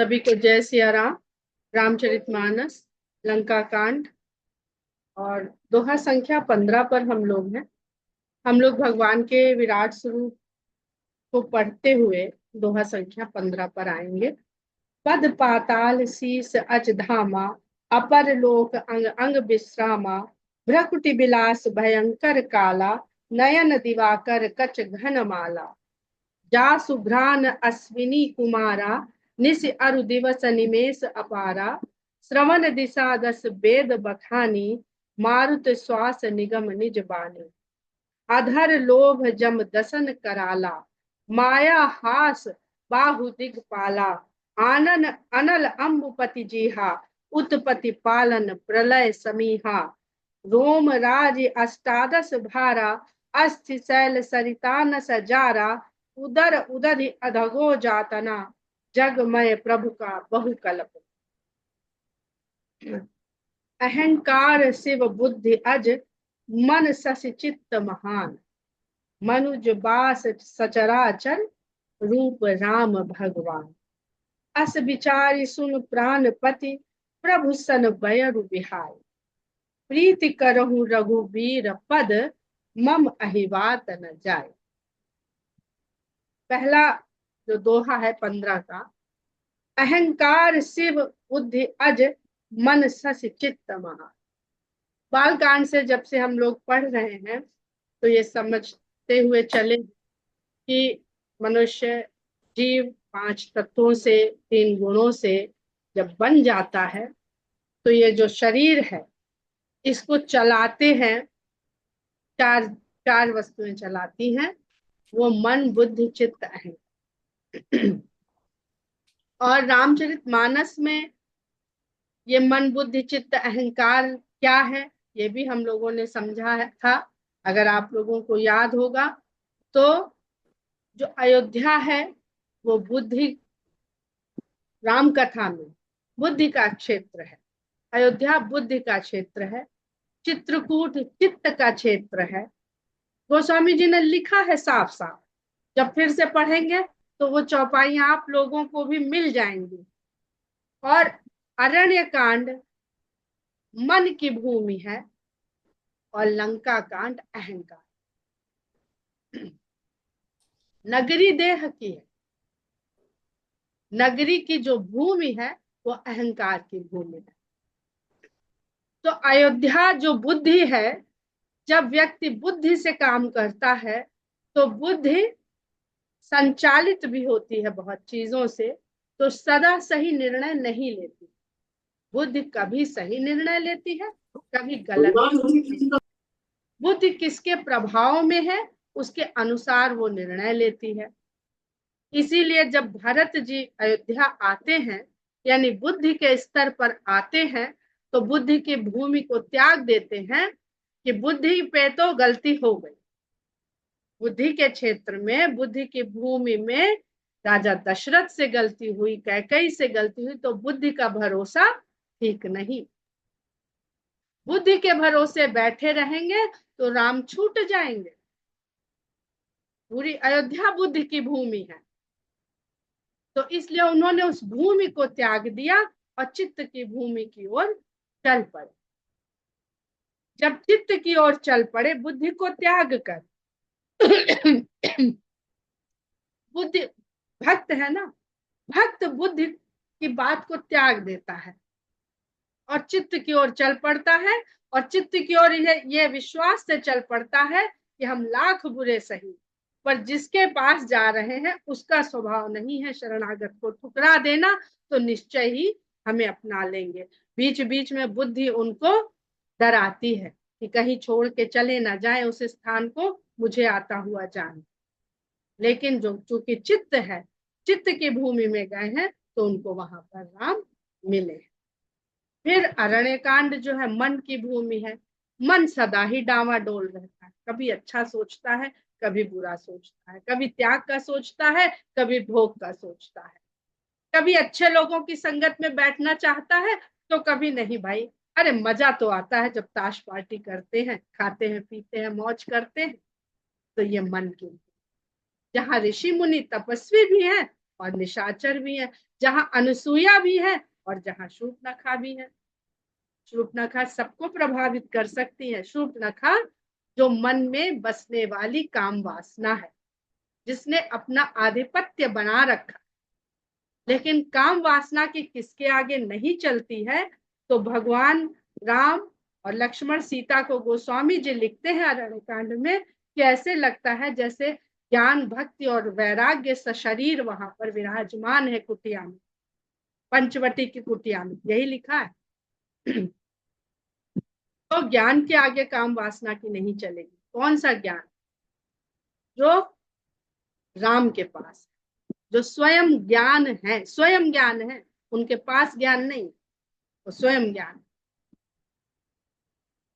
सभी को जय सिया राम। रामचरितमानस, लंका कांड और दोहा संख्या 15 पर हम लोग हैं। हम लोग भगवान के विराट स्वरूप को पढ़ते हुए दोहा संख्या 15 पर आएंगे। पद पाताल शीस अच धामा, अपर लोक अंग अंग विश्रामा, भ्रकुटि विलास भयंकर काला, नयन दिवाकर कच घन माला, जा सुभ्रान अश्विनी कुमारा, निश अरु दिवस निमेष अपारा, श्रवण दिशा दस वेद बखानी, मारुत श्वास निगम निज बानी, अधर लोभ जम दसन कराला, माया हास बाहु दिगपाला, आनन अनल अम्बुपति जीहा, उत्पत्ति पालन प्रलय समीहा, रोम राज अष्टादश भारा, अस्थि शैल सरिता न सजारा, उदर उदधि अधगो जातना, जगमय प्रभु का बहु कल्प। अहंकार शिव बुद्धि अज, मन शशि चित्त महान, मनुज बास सचराचर, रूप राम भगवान, अस विचारि सुन प्राणपति, प्रभु सन बयरु बिहाय, प्रीति करहु रघुवीर पद, मम अहिवात न जाय। पहला जो दोहा है 15 का, अहंकार शिव बुद्धि अज, मन शशि चित्त महान। बाल कांड से जब से हम लोग पढ़ रहे हैं तो ये समझते हुए चले कि मनुष्य जीव 5 तत्वों से 3 गुणों से जब बन जाता है तो ये जो शरीर है इसको चलाते हैं, चार चार वस्तुएं चलाती हैं, वो मन बुद्धि चित्त अहंकार। और रामचरितमानस में ये मन बुद्धि चित्त अहंकार क्या है ये भी हम लोगों ने समझा था। अगर आप लोगों को याद होगा तो जो अयोध्या है वो बुद्धि, राम कथा में बुद्धि का क्षेत्र है। अयोध्या बुद्धि का क्षेत्र है, चित्रकूट चित्त का क्षेत्र है। गोस्वामी जी ने लिखा है साफ साफ, जब फिर से पढ़ेंगे तो वो चौपाइयां आप लोगों को भी मिल जाएंगी। और अरण्य कांड मन की भूमि है और लंका कांड अहंकार। नगरी देह की है, नगरी की जो भूमि है वो अहंकार की भूमि है। तो अयोध्या जो बुद्धि है, जब व्यक्ति बुद्धि से काम करता है तो बुद्धि संचालित भी होती है बहुत चीजों से, तो सदा सही निर्णय नहीं लेती। बुद्धि कभी सही निर्णय लेती है, कभी गलत। बुद्धि किसके प्रभाव में है उसके अनुसार वो निर्णय लेती है। इसीलिए जब भरत जी अयोध्या आते हैं, यानी बुद्धि के स्तर पर आते हैं, तो बुद्धि की भूमि को त्याग देते हैं कि बुद्धि पे तो गलती हो गई। बुद्धि के क्षेत्र में, बुद्धि की भूमि में राजा दशरथ से गलती हुई, कैकेयी से गलती हुई, तो बुद्धि का भरोसा ठीक नहीं। बुद्धि के भरोसे बैठे रहेंगे तो राम छूट जाएंगे। पूरी अयोध्या बुद्धि की भूमि है, तो इसलिए उन्होंने उस भूमि को त्याग दिया और चित्त की भूमि की ओर चल पड़े। जब चित्त की ओर चल पड़े, बुद्धि को त्याग कर, बुद्धि भक्त है ना, भक्त बुद्धि की बात को त्याग देता है और चित्त की ओर चल पड़ता है। और चित्त की ओर ये विश्वास से चल पड़ता है कि हम लाख बुरे सही, पर जिसके पास जा रहे हैं उसका स्वभाव नहीं है शरणागत को ठुकरा देना, तो निश्चय ही हमें अपना लेंगे। बीच बीच में बुद्धि उनको डराती है कि कहीं छोड़ के चले ना जाए उस स्थान को, मुझे आता हुआ जान। लेकिन जो चूंकि चित्त है, चित्त की भूमि में गए हैं, तो उनको वहां पर राम मिले। फिर अरण्य कांड जो है मन की भूमि है। मन सदा ही डावाडोल रहता है, कभी अच्छा सोचता है, कभी बुरा सोचता है, कभी त्याग का सोचता है, कभी भोग का सोचता है, कभी अच्छे लोगों की संगत में बैठना चाहता है, तो कभी नहीं। भाई अरे मजा तो आता है जब ताश पार्टी करते हैं, खाते हैं, पीते हैं, मौज करते हैं। तो ये मन की, जहाँ ऋषि मुनि तपस्वी भी हैं और निशाचर भी है, जहां अनसुईया भी है और जहां शूर्पणखा भी है। शूर्पणखा सबको प्रभावित कर सकती है। शूर्पणखा जो मन में बसने वाली काम वासना है, जिसने अपना आधिपत्य बना रखा, लेकिन काम वासना की किसके आगे नहीं चलती है, तो भगवान राम और लक्ष्मण सीता को गोस्वामी जी लिखते हैं अरण्यकांड में कि ऐसे लगता है जैसे ज्ञान भक्ति और वैराग्य सशरीर वहां पर विराजमान है कुटिया में, पंचवटी की कुटिया में, यही लिखा है। तो ज्ञान के आगे काम वासना की नहीं चलेगी। कौन सा ज्ञान? जो राम के पास, जो स्वयं ज्ञान है, स्वयं ज्ञान है, उनके पास ज्ञान नहीं, तो स्वयं ज्ञान।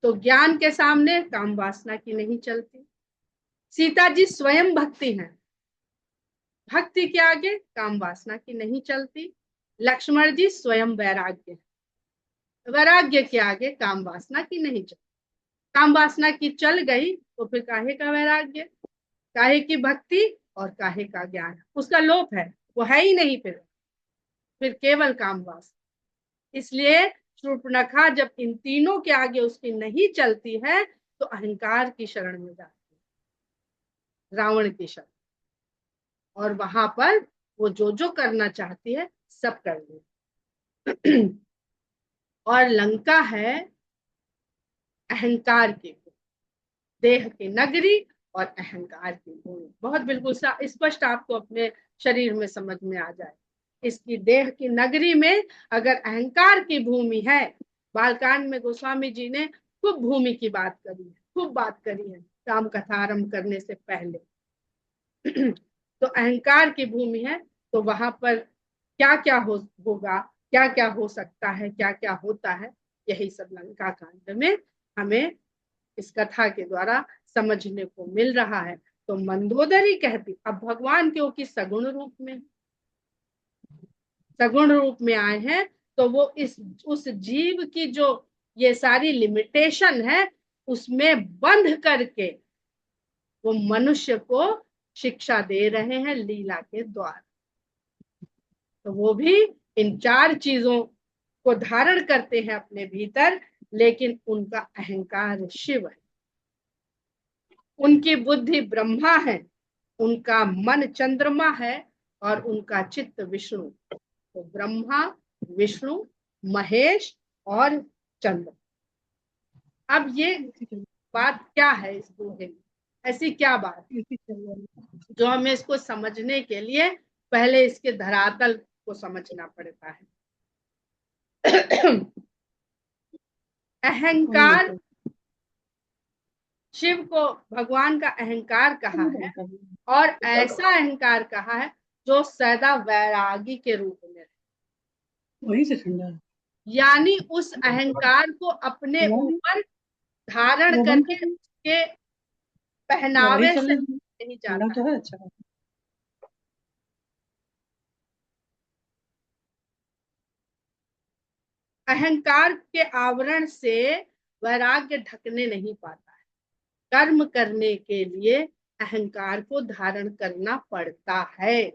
तो ज्ञान के सामने काम वासना की नहीं चलती। सीता जी स्वयं भक्ति हैं, भक्ति के आगे काम वासना की नहीं चलती। लक्ष्मण जी स्वयं वैराग्य है, वैराग्य के आगे काम वासना की नहीं चलती। काम वासना की चल गई तो फिर काहे का वैराग्य, काहे की भक्ति और काहे का ज्ञान, उसका लोप है, वो है ही नहीं। फिर केवल काम वासना। इसलिए शूर्पणखा जब इन तीनों के आगे उसकी नहीं चलती है तो अहंकार की शरण में जाती है, रावण की शरण, और वहां पर वो जो जो करना चाहती है सब कर ले। और लंका है अहंकार की, देह की नगरी और अहंकार की भूमि। बहुत बिल्कुल स्पष्ट आपको अपने शरीर में समझ में आ जाए। इसकी देह की नगरी में अगर अहंकार की भूमि है, बालकांड में गोस्वामी जी ने खूब भूमि की बात करी है, खूब बात करी है राम कथा आरंभ करने से पहले। तो अहंकार की भूमि है, तो वहां पर क्या क्या होगा, क्या क्या हो सकता है, क्या क्या होता है, यही सब लंका कांड में हमें इस कथा के द्वारा समझने को मिल रहा है। तो मंदोदरी कहती, अब भगवान क्योंकि सगुण रूप में, सगुण रूप में आए हैं, तो वो उस जीव की जो ये सारी लिमिटेशन है उसमें बंध करके वो मनुष्य को शिक्षा दे रहे हैं लीला के द्वारा। तो वो भी इन चार चीजों को धारण करते हैं अपने भीतर, लेकिन उनका अहंकार शिव है, उनकी बुद्धि ब्रह्मा है, उनका मन चंद्रमा है और उनका चित्त विष्णु। तो ब्रह्मा, विष्णु, महेश और चंद्र। अब ये बात क्या है इस दोहे में, ऐसी क्या बात जो हमें इसको समझने के लिए पहले इसके धरातल को समझना पड़ता है। अहंकार, शिव को भगवान का अहंकार कहा है, और ऐसा अहंकार कहा है जो सदा वैरागी के रूप में, वही से ठंडा, यानी उस अहंकार को अपने ऊपर धारण करके उसके पहनावे से नहीं जाता तो है। अच्छा, अहंकार के आवरण से वैराग्य ढकने नहीं पाता है। कर्म करने के लिए अहंकार को धारण करना पड़ता है,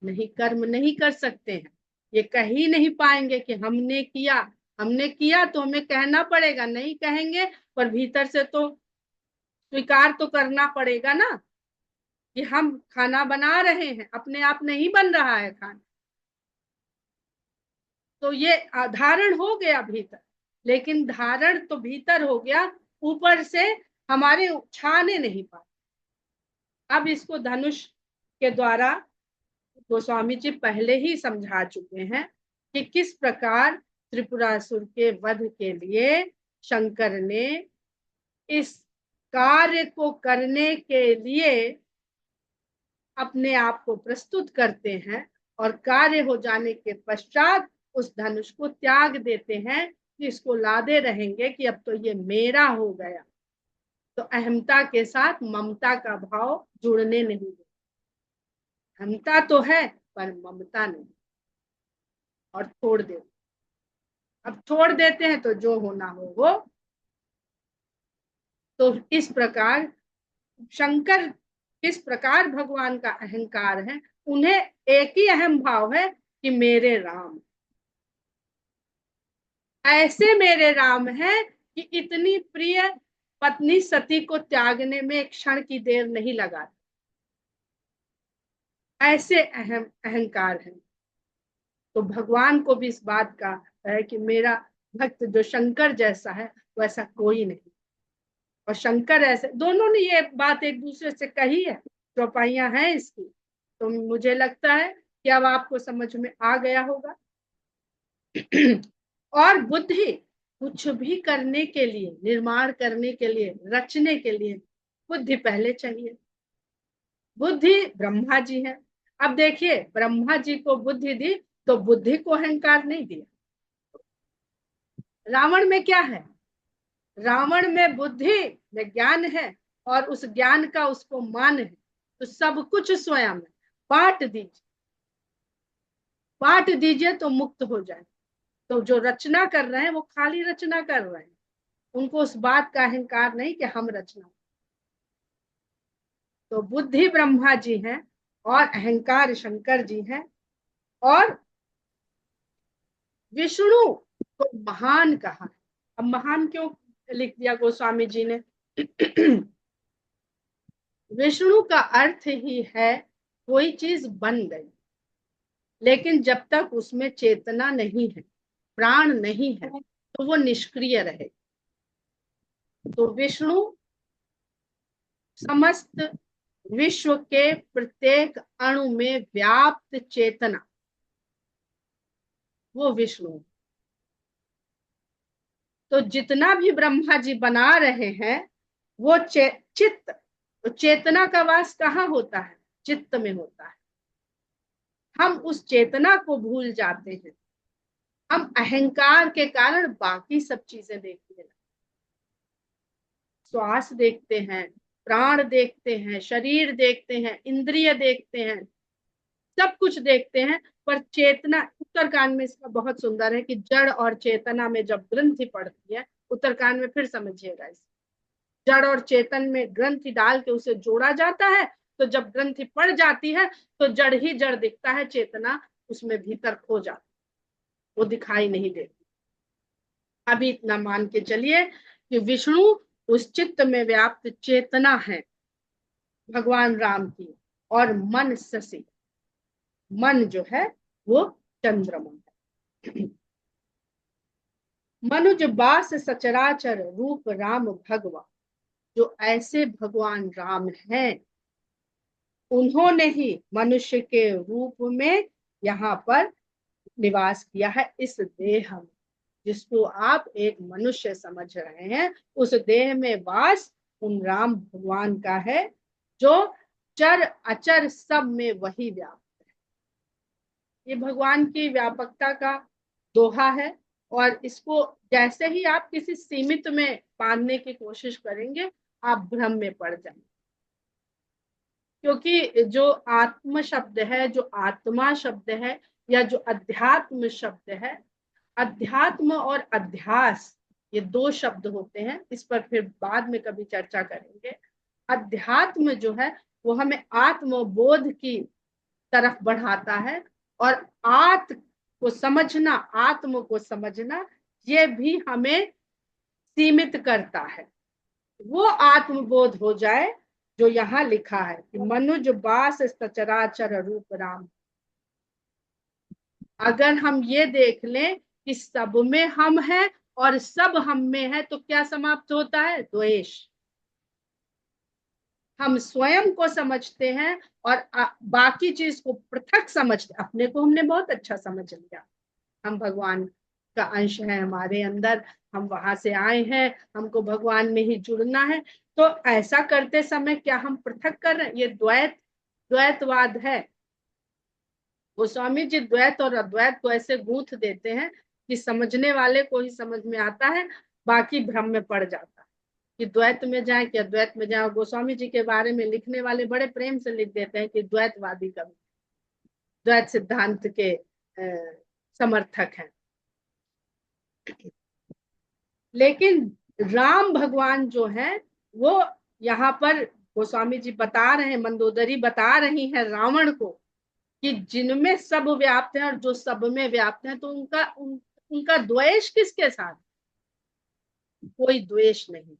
नहीं कर्म नहीं कर सकते हैं। ये कह ही नहीं पाएंगे कि हमने किया, हमने किया, तो हमें कहना पड़ेगा, नहीं कहेंगे पर भीतर से तो स्वीकार तो करना पड़ेगा ना कि हम खाना बना रहे हैं, अपने आप नहीं बन रहा है खाना। तो ये धारण हो गया भीतर, लेकिन धारण तो भीतर हो गया, ऊपर से हमारे छाने नहीं पाए। अब इसको धनुष के द्वारा गोस्वामी जी पहले ही समझा चुके हैं कि किस प्रकार त्रिपुरासुर के वध के लिए शंकर ने इस कार्य को करने के लिए अपने आप को प्रस्तुत करते हैं, और कार्य हो जाने के पश्चात उस धनुष को त्याग देते हैं कि इसको लादे रहेंगे कि अब तो ये मेरा हो गया। तो अहमता के साथ ममता का भाव जुड़ने नहीं देते। अहमता तो है पर ममता नहीं, और छोड़ देते। अब छोड़ देते हैं तो जो होना हो वो। तो इस प्रकार शंकर किस प्रकार भगवान का अहंकार है उन्हें एक ही अहम भाव है कि मेरे राम, ऐसे मेरे राम है कि इतनी प्रिय पत्नी सती को त्यागने में एक क्षण की देर नहीं लगा, ऐसे अहंकार है। तो भगवान को भी इस बात का है कि मेरा भक्त जो शंकर जैसा है वैसा कोई नहीं। और शंकर ऐसे, दोनों ने ये बात एक दूसरे से कही है, चौपाइयां हैं इसकी। तो मुझे लगता है कि अब आपको समझ में आ गया होगा। और बुद्धि कुछ भी करने के लिए, निर्माण करने के लिए, रचने के लिए बुद्धि पहले चाहिए। बुद्धि ब्रह्मा जी है। अब देखिए, ब्रह्मा जी को बुद्धि दी तो बुद्धि को अहंकार नहीं दिया। रावण में क्या है? रावण में बुद्धि में ज्ञान है, और उस ज्ञान का उसको मान है। तो सब कुछ स्वयं है, बांट दीजिए, बांट दीजिए तो मुक्त हो जाए। तो जो रचना कर रहे हैं वो खाली रचना कर रहे हैं, उनको उस बात का अहंकार नहीं कि हम रचना। तो बुद्धि ब्रह्मा जी हैं और अहंकार शंकर जी हैं। और विष्णु को महान कहा है। अब महान क्यों लिख दिया गोस्वामी जी ने? विष्णु का अर्थ ही है कोई चीज बन गई, लेकिन जब तक उसमें चेतना नहीं है, प्राण नहीं है, तो वो निष्क्रिय रहे। तो विष्णु समस्त विश्व के प्रत्येक अणु में व्याप्त चेतना, वो विष्णु। तो जितना भी ब्रह्मा जी बना रहे हैं वो चित्त, तो चेतना का वास कहाँ होता है? चित्त में होता है। हम उस चेतना को भूल जाते हैं, हम अहंकार के कारण बाकी सब चीजें देखने लगते, श्वास देखते हैं, प्राण देखते हैं, शरीर देखते हैं, इंद्रिय देखते हैं, सब कुछ देखते हैं, पर चेतना, उत्तरकांड में इसका बहुत सुंदर है कि जड़ और चेतना में जब ग्रंथि पड़ती है, उत्तरकांड में फिर समझिएगा इसे, जड़ और चेतन में ग्रंथि डाल के उसे जोड़ा जाता है। तो जब ग्रंथि पड़ जाती है तो जड़ ही जड़ दिखता है, चेतना उसमें भीतर खो जाती, वो दिखाई नहीं देती। अभी इतना मान के चलिए कि विष्णु उस चित्त में व्याप्त चेतना है भगवान राम की, और मन शशि, मन जो है वो चंद्रमा है। मनुज बास सचराचर रूप राम भगवा, जो ऐसे भगवान राम हैं, उन्होंने ही मनुष्य के रूप में यहाँ पर निवास किया है इस देह में। जिसको आप एक मनुष्य समझ रहे हैं, उस देह में वास उन राम भगवान का है, जो चर अचर सब में वही व्याप्त है। ये भगवान की व्यापकता का दोहा है। और इसको जैसे ही आप किसी सीमित में बांधने की कोशिश करेंगे, आप भ्रम में पड़ जाएंगे। क्योंकि जो आत्म शब्द है, जो आत्मा शब्द है, या जो अध्यात्म शब्द है, अध्यात्म और अध्यास ये दो शब्द होते हैं। इस पर फिर बाद में कभी चर्चा करेंगे। अध्यात्म जो है वो हमें आत्मबोध की तरफ बढ़ाता है, और आत्म को समझना, आत्म को समझना, ये भी हमें सीमित करता है। वो आत्मबोध हो जाए जो यहाँ लिखा है कि मनुज बास सचराचर रूप राम। अगर हम ये देख लें कि सब में हम हैं और सब हम में है, तो क्या समाप्त होता है? द्वेष। हम स्वयं को समझते हैं और बाकी चीज को पृथक समझते, अपने को हमने बहुत अच्छा समझ लिया, हम भगवान का अंश है हमारे अंदर, हम वहां से आए हैं, हमको भगवान में ही जुड़ना है। तो ऐसा करते समय क्या हम पृथक कर रहे हैं? ये द्वैतवाद है। गोस्वामी जी द्वैत और अद्वैत को ऐसे गूंथ देते हैं कि समझने वाले को ही समझ में आता है, बाकी भ्रम में पड़ जाता है कि द्वैत में जाए कि अद्वैत में जाए। गोस्वामी जी के बारे में लिखने वाले बड़े प्रेम से लिख देते हैं कि द्वैतवादी कवि, द्वैत सिद्धांत के समर्थक हैं। लेकिन राम भगवान जो है वो यहाँ पर गोस्वामी जी बता रहे हैं, मंदोदरी बता रही है रावण को कि जिनमें सब व्याप्त है और जो सब में व्याप्त है, तो उनका द्वेष किसके साथ? कोई द्वेष नहीं।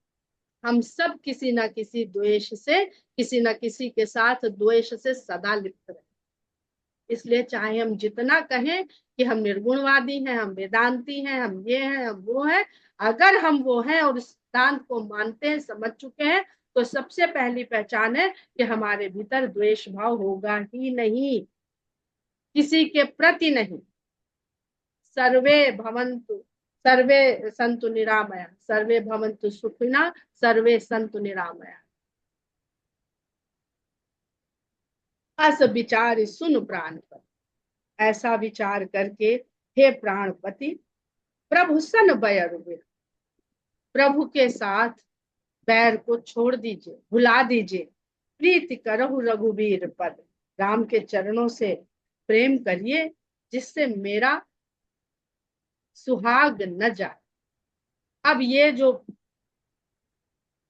हम सब किसी ना किसी द्वेष से, किसी ना किसी के साथ द्वेष से सदा लिप्त रहे। इसलिए चाहे हम जितना कहें कि हम निर्गुणवादी हैं, हम वेदांती हैं, हम ये हैं, हम वो हैं, अगर हम वो हैं और इस सिद्धांत को मानते हैं, समझ चुके हैं, तो सबसे पहली पहचान है कि हमारे भीतर द्वेष भाव होगा ही नहीं, किसी के प्रति नहीं। सर्वे भवन्तु, सर्वे संतु निरामया, सर्वे भवन्तु सुखिना, सर्वे संतु निरामया। अस विचार सुन प्राणपति, ऐसा विचार करके हे प्राणपति, प्रभु सन बैर हुए, प्रभु के साथ बैर को छोड़ दीजिए, भुला दीजिए। प्रीति करहु रघुवीर पद, राम के चरणों से प्रेम करिए, जिससे मेरा सुहाग न जाए। अब ये जो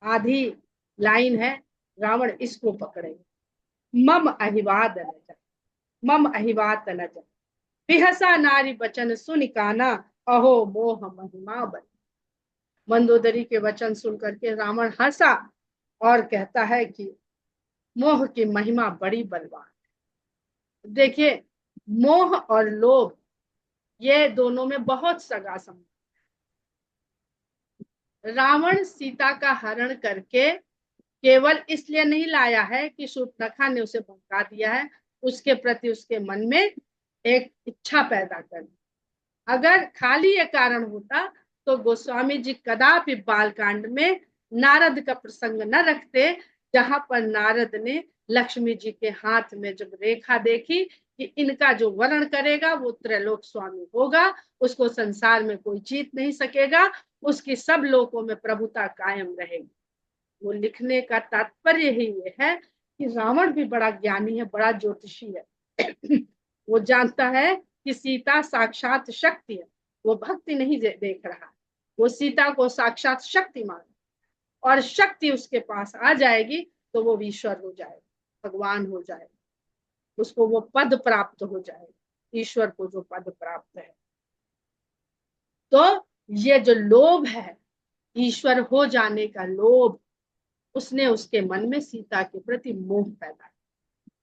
आधी लाइन है, रावण इसको पकड़ेगा। मम अहिवाद न जाए, मम अहिवात न जाए, बिहसा नारी बचन सुन काना, अहो मोह महिमा बन। मंदोदरी के वचन सुन करके रावण हंसा और कहता है कि मोह की महिमा बड़ी बलवान है। देखिए, मोह और लोभ, ये दोनों में बहुत सगा संबंध। रावण सीता का हरण करके केवल इसलिए नहीं लाया है कि शूर्पणखा ने उसे भड़का दिया है, उसके प्रति उसके मन में एक इच्छा पैदा कर। अगर खाली ये कारण होता तो गोस्वामी जी कदापि बालकांड में नारद का प्रसंग न रखते, जहां पर नारद ने लक्ष्मी जी के हाथ में जब रेखा देखी कि इनका जो वर्ण करेगा वो त्रैलोक स्वामी होगा, उसको संसार में कोई जीत नहीं सकेगा, उसकी सब लोकों में प्रभुता कायम रहेगी। वो लिखने का तात्पर्य ही ये है कि रावण भी बड़ा ज्ञानी है, बड़ा ज्योतिषी है। वो जानता है कि सीता साक्षात शक्ति है, वो भक्ति नहीं देख रहा, वो सीता को साक्षात शक्ति मान, और शक्ति उसके पास आ जाएगी तो वो ईश्वर हो जाएगा, भगवान हो जाएगा, उसको वो पद प्राप्त हो जाएगा, ईश्वर को जो पद प्राप्त है। तो ये जो लोभ है, ईश्वर हो जाने का लोभ, उसने उसके मन में सीता के प्रति मोह पैदा किया।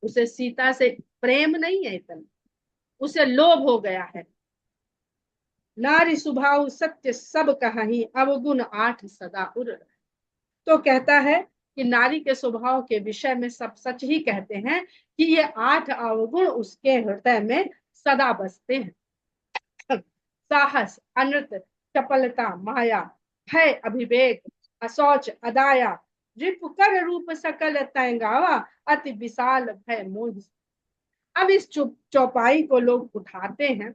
उसे सीता से प्रेम नहीं है इतना, उसे लोभ हो गया है। नारी स्वभाव सत्य सब कहाही, अवगुण आठ सदा उर। तो कहता है कि नारी के स्वभाव के विषय में सब सच ही कहते हैं कि ये आठ अवगुण उसके हृदय में सदा बसते हैं। साहस, अनृत, चपलता, माया, भय, अभिवेक, असौच, अदाया, रिपु कर रूप सकल तैंगावा, अति विशाल भय मोह। अब इस चौपाई को लोग उठाते हैं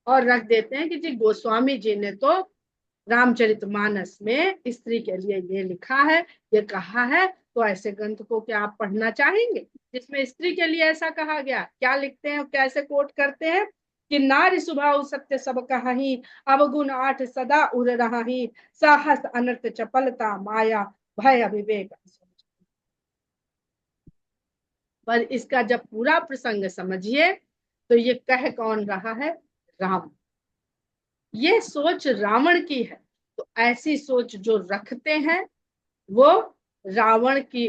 और रख देते हैं कि जी गोस्वामी जी ने तो रामचरितमानस में स्त्री के लिए ये लिखा है, ये कहा है, तो ऐसे ग्रंथ को क्या आप पढ़ना चाहेंगे जिसमें स्त्री के लिए ऐसा कहा गया? क्या लिखते हैं, कैसे कोट करते हैं कि नारी स्वभाव सत्य सब कहाही, अवगुण आठ सदा उर रहाही, साहस, अनर्थ, चपलता, माया, भय, अविवेक। पर इसका जब पूरा प्रसंग समझिए तो ये कह कौन रहा है? राम। ये सोच रावण की है। तो ऐसी सोच जो रखते हैं वो रावण की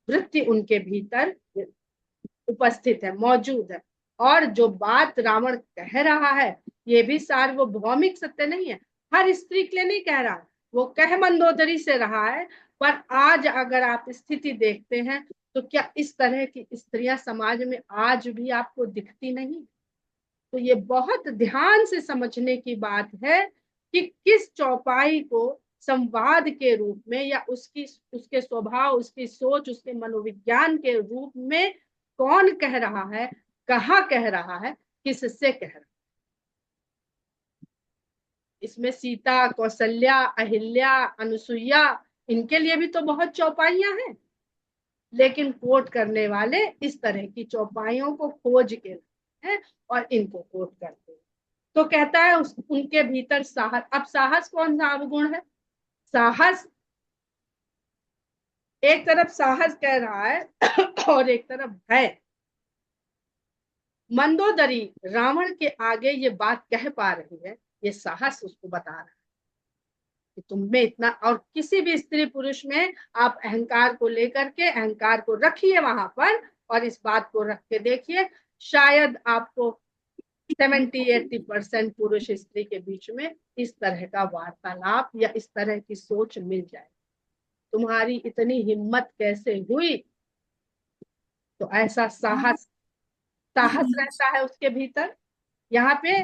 वृत्ति उनके भीतर उपस्थित है, मौजूद है। और जो बात रावण कह रहा है ये भी सार्वभौमिक सत्य नहीं है, हर स्त्री के लिए नहीं कह रहा, वो कह मंदोदरी से रहा है। पर आज अगर आप स्थिति देखते हैं तो क्या इस तरह की स्त्रियां समाज में आज भी आपको दिखती नहीं? तो ये बहुत ध्यान से समझने की बात है कि किस चौपाई को संवाद के रूप में या उसके स्वभाव, उसकी सोच, उसके मनोविज्ञान के रूप में कौन कह रहा है, कहाँ कह रहा है, किससे कह रहा है। इसमें सीता, कौशल्या, अहिल्या, अनुसुईया, इनके लिए भी तो बहुत चौपाइयां हैं, लेकिन कोट करने वाले इस तरह की चौपाइयों को खोज के हैं और इनको कोट करते हैं। तो कहता है उनके भीतर साहस। अब साहस कौन सा अवगुण है? साहस, एक तरफ साहस कह रहा है और एक तरफ भय। मंदोदरी रावण के आगे ये बात कह पा रही है, ये साहस उसको बता रहा है कि तुम में इतना, और किसी भी स्त्री पुरुष में आप अहंकार को लेकर के, अहंकार को रखिए वहां पर और इस बात को रख के देखिए, शायद आपको 70-80% पुरुष स्त्री के बीच में इस तरह का वार्तालाप या इस तरह की सोच मिल जाए। तुम्हारी इतनी हिम्मत कैसे हुई? तो ऐसा साहस, साहस रहता है उसके भीतर। यहाँ पे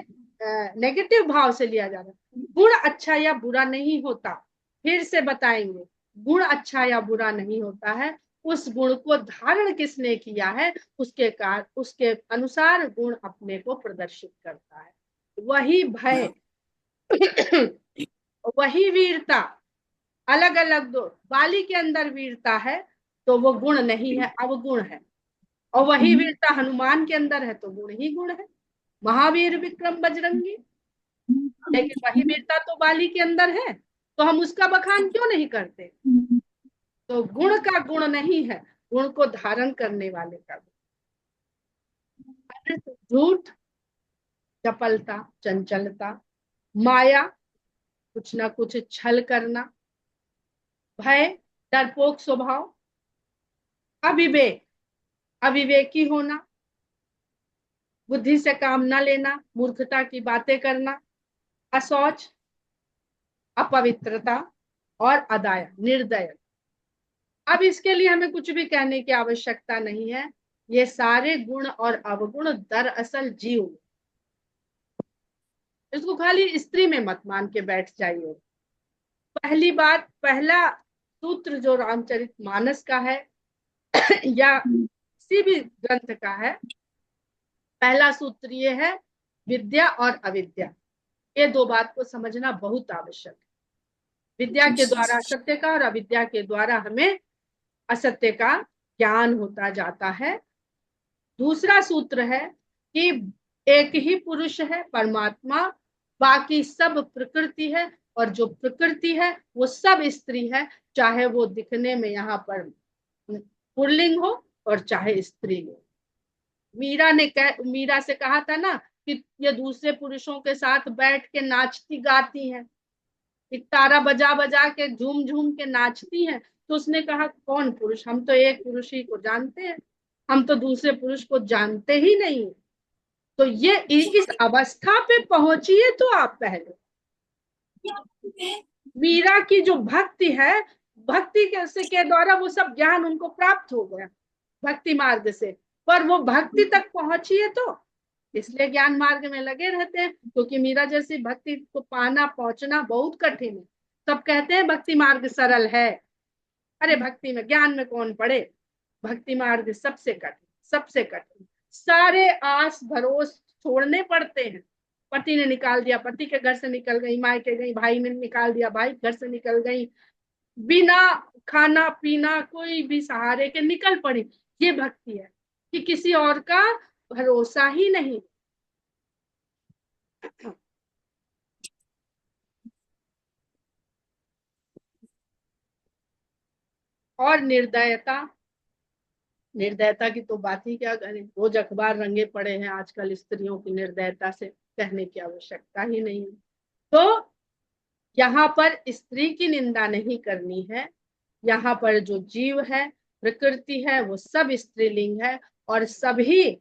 नेगेटिव भाव से लिया जा रहा है। गुण अच्छा या बुरा नहीं होता, फिर से बताएंगे, गुण अच्छा या बुरा नहीं होता है, उस गुण को धारण किसने किया है उसके उसके अनुसार गुण अपने को प्रदर्शित करता है। वही भय वही वीरता, अलग अलग दो। बाली के अंदर वीरता है तो वो गुण नहीं है, अवगुण है। और वही वीरता हनुमान के अंदर है तो गुण ही गुण है, महावीर विक्रम बजरंगी। लेकिन वही वीरता तो बाली के अंदर है, तो हम उसका बखान क्यों नहीं करते? तो गुण का गुण नहीं है, गुण को धारण करने वाले का गुण। झूठ, चपलता, चंचलता, माया, कुछ ना कुछ छल करना, भय, डरपोक स्वभाव, अविवेक, अविवेकी होना, बुद्धि से काम न लेना, मूर्खता की बातें करना, असौच, अपवित्रता और अदाय, निर्दय। अब इसके लिए हमें कुछ भी कहने की आवश्यकता नहीं है, ये सारे गुण और अवगुण दरअसल जीव। इसको खाली स्त्री में मत मान के बैठ जाइए। पहली बात, पहला सूत्र जो रामचरितमानस का है या किसी भी ग्रंथ का है, पहला सूत्र ये है, विद्या और अविद्या, ये दो बात को समझना बहुत आवश्यक है। विद्या के द्वारा सत्य का और अविद्या के द्वारा हमें असत्य का ज्ञान होता जाता है। दूसरा सूत्र है कि एक ही पुरुष है परमात्मा, बाकी सब प्रकृति है, और जो प्रकृति है वो सब स्त्री है, चाहे वो दिखने में यहाँ पर पुल्लिंग हो और चाहे स्त्री हो। मीरा से कहा था ना कि ये दूसरे पुरुषों के साथ बैठ के नाचती गाती हैं, तारा बजा बजा के झूम झूम के नाचती हैं। तो उसने कहा कौन पुरुष, हम तो एक पुरुष ही को जानते हैं, हम तो दूसरे पुरुष को जानते ही नहीं। तो ये इस अवस्था पे पहुंचिए तो आप पहले। मीरा की जो भक्ति है, भक्ति के द्वारा वो सब ज्ञान उनको प्राप्त हो गया भक्ति मार्ग से, पर वो भक्ति तक पहुंचिए तो, इसलिए ज्ञान मार्ग में लगे रहते हैं, क्योंकि मीरा जैसी भक्ति को पाना पहुंचना बहुत कठिन है। सब कहते हैं भक्ति मार्ग सरल है, अरे भक्ति में ज्ञान में कौन पड़े, भक्ति मार्ग सबसे कठिन, सबसे कठिन। सारे आस भरोस छोड़ने पड़ते हैं। पति ने निकाल दिया, पति के घर से निकल गई, मायके गई, भाई ने निकाल दिया, भाई घर से निकल गई, बिना खाना पीना कोई भी सहारे के निकल पड़ी। ये भक्ति है कि किसी और का भरोसा ही नहीं। और निर्दयता, निर्दयता की तो बात ही क्या करें, रोज अखबार रंगे पड़े हैं आजकल स्त्रियों की निर्दयता से, कहने की आवश्यकता ही नहीं। तो यहाँ पर स्त्री की निंदा नहीं करनी है, यहाँ पर जो जीव है, प्रकृति है, वो सब स्त्रीलिंग है, और सभी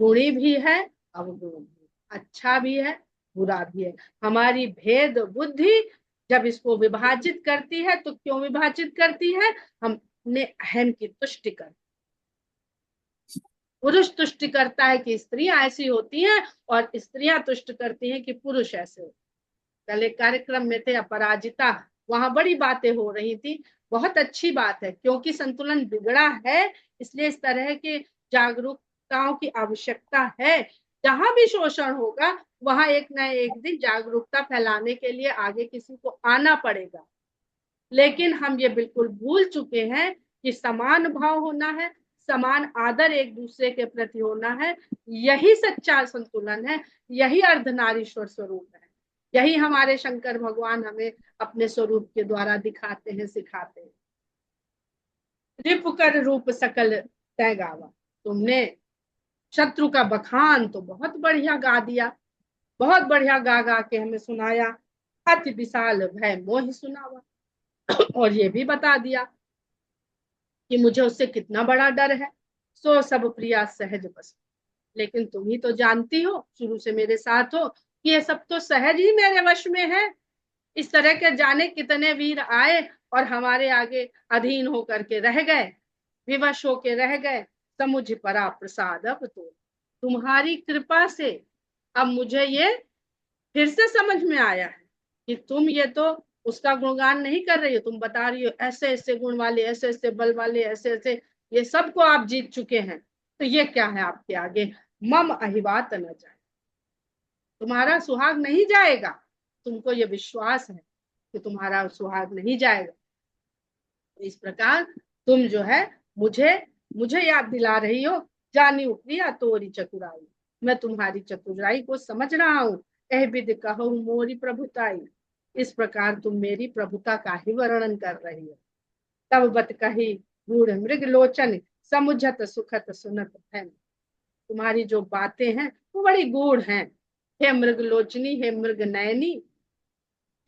गुणी भी है, अवगुण भी, अच्छा भी है, बुरा भी है। हमारी भेद बुद्धि जब इसको विभाजित करती है, तो क्यों विभाजित करती है? हम अपने अहम की तुष्टि कर, पुरुष तुष्टि करता है कि स्त्रियां ऐसी होती हैं, और स्त्रियां तुष्ट करती हैं कि पुरुष ऐसे होते। कल एक कार्यक्रम में थे अपराजिता, वहां बड़ी बातें हो रही थी, बहुत अच्छी बात है, क्योंकि संतुलन बिगड़ा है, इसलिए इस तरह के जागरूकताओं की आवश्यकता है। जहां भी शोषण होगा वहां एक न एक दिन जागरूकता फैलाने के लिए आगे किसी को आना पड़ेगा। लेकिन हम ये बिल्कुल भूल चुके हैं कि समान भाव होना है, समान आदर एक दूसरे के प्रति होना है, यही सच्चा संतुलन है, यही अर्धनारीश्वर स्वरूप है, यही हमारे शंकर भगवान हमें अपने स्वरूप के द्वारा दिखाते हैं, सिखाते हैं। रिप कर रूप सकल तय गावा, तुमने शत्रु का बखान तो बहुत बढ़िया गा दिया, बहुत बढ़िया गा गा के हमें सुनाया। अति विशाल भय मोहि सुनावा, और ये भी बता दिया कि मुझे उससे कितना बड़ा डर है। सो सब प्रिया सहज बस, लेकिन तुम ही तो जानती हो, शुरू से मेरे साथ हो, कि ये सब तो सहज ही मेरे वश में है। इस तरह के जाने कितने वीर आए और हमारे आगे अधीन होकर के रह गए, विवश होके रह गए। समुझ परा प्रसाद अब तो तुम्हारी कृपा से अब मुझे ये फिर से समझ में आया है कि तुम ये तो उसका गुणगान नहीं कर रही हो, तुम बता रही हो ऐसे ऐसे गुण वाले, ऐसे ऐसे बल वाले, ऐसे ऐसे ये सबको आप जीत चुके हैं। तो ये क्या है आपके आगे? मम अहिबात न जाए, तुम्हारा सुहाग नहीं जाएगा। तुमको ये विश्वास है कि तुम्हारा सुहाग नहीं जाएगा। इस प्रकार तुम जो है मुझे मुझे याद दिला रही हो, जानी उपरिया तोरी चतुराई, मैं तुम्हारी चतुराई को समझ रहा हूँ। कह विद कहो मोरी प्रभुताई, इस प्रकार तुम मेरी प्रभुता का ही वर्णन कर रही हो। तब बत कही गूढ़ मृग लोचन, समुझत सुखत सुनत है। तुम्हारी जो बातें हैं वो बड़ी गूढ़ हैं। हे मृग लोचनी, हे मृग नयनी,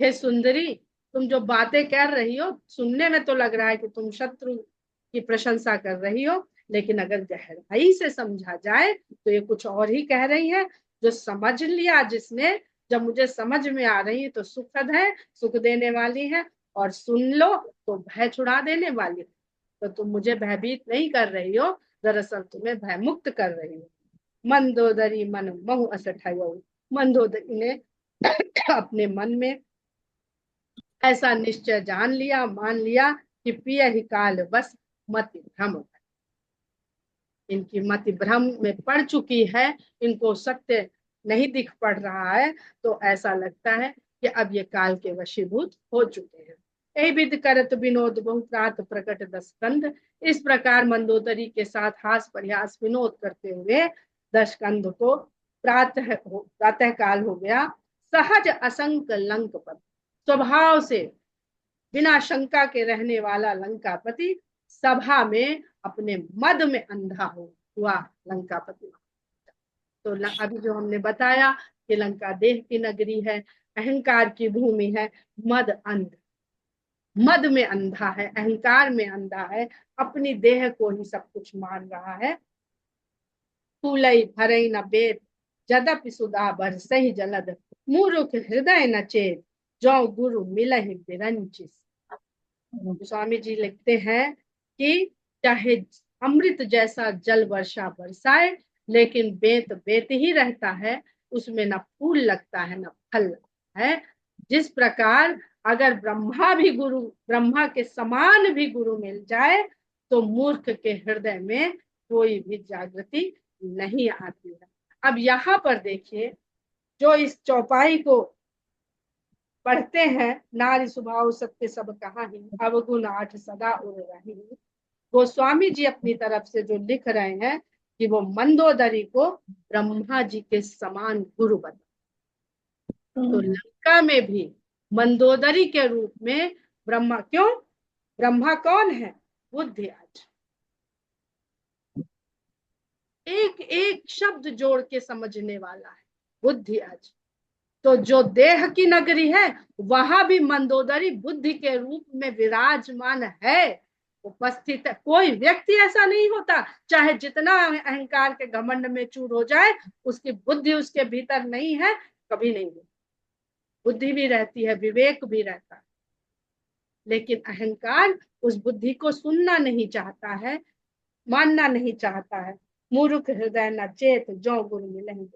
हे सुंदरी, तुम जो बातें कर रही हो, सुनने में तो लग रहा है कि तुम शत्रु की प्रशंसा कर रही हो, लेकिन अगर गहराई से समझा जाए तो ये कुछ और ही कह रही है। जो समझ लिया जिसने, जब मुझे समझ में आ रही है तो सुखद है, सुख देने वाली है, और सुन लो तो भय छुड़ा देने वाली है। तो तुम मुझे भयभीत नहीं कर रही हो, दरअसल तुम्हें भय मुक्त कर रही हो। मंदोदरी मन महु असठयो, मंदोदरी ने अपने मन में ऐसा निश्चय जान लिया, मान लिया कि पिय ही काल बस मति भ्रम, इनकी मति भ्रम में पड़ चुकी है, इनको सत्य नहीं दिख पड़ रहा है। तो ऐसा लगता है कि अब ये काल के वशीभूत हो चुके हैं। यही विद करत विनोद बहुप्रात प्रकट दस्कंद, इस प्रकार मंदोदरी के साथ हास प्रयास विनोद करते हुए दशकंद को प्रातः काल हो गया। सहज असंक लंक पर, स्वभाव से बिना शंका के रहने वाला लंकापति सभा में अपने मद में अंधा हुआ लंकापति। तो अभी जो हमने बताया कि लंका देह की नगरी है, अहंकार की भूमि है, मद अंध, मद में अंधा है, अहंकार में अंधा है, अपनी देह को ही सब कुछ मान रहा है। फूलई भरई न बेद, जदपि सुधा बरसहि जलद, मूर्ख हृदय न चेत, जो गुरु मिलहि बिरंचिस। स्वामी जी लिखते हैं कि चाहे अमृत जैसा जल वर्षा बरसाए, लेकिन बेत बेत ही रहता है, उसमें न फूल लगता है न फल लगता है। जिस प्रकार अगर ब्रह्मा के समान भी गुरु मिल जाए तो मूर्ख के हृदय में कोई भी जागृति नहीं आती है। अब यहाँ पर देखिए, जो इस चौपाई को पढ़ते हैं, नारी स्वभाव सत्य सब कहा ही, अवगुण आठ सदा उर रही, गोस्वामी जी अपनी तरफ से जो लिख रहे हैं कि वो मंदोदरी को ब्रह्मा जी के समान गुरु बना। तो लंका में भी मंदोदरी के रूप में ब्रह्मा, क्यों? ब्रह्मा कौन है? बुद्धि। आज एक एक शब्द जोड़ के समझने वाला है, बुद्धि। आज तो जो देह की नगरी है वहां भी मंदोदरी बुद्धि के रूप में विराजमान है, उपस्थित है। कोई व्यक्ति ऐसा नहीं होता, चाहे जितना अहंकार के घमंड में चूर हो जाए, उसकी बुद्धि उसके भीतर नहीं है, कभी नहीं होती। बुद्धि भी रहती है, विवेक भी रहता है, लेकिन अहंकार उस बुद्धि को सुनना नहीं चाहता है, मानना नहीं चाहता है। मूर्ख हृदय न चेत, जो गुरु मिलहि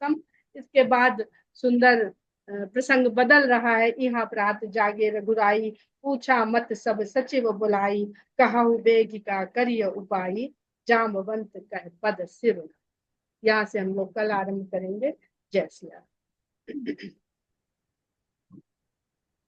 सम। इसके बाद सुंदर प्रसंग बदल रहा है। यहाँ प्रात जागे रघुराई, पूछा मत सब सचिव बुलाई, कहु बेग का करिय उपाई, जामवंत कह पद सिर। यहाँ से हम लोग कल आरंभ करेंगे। जय श्री राम।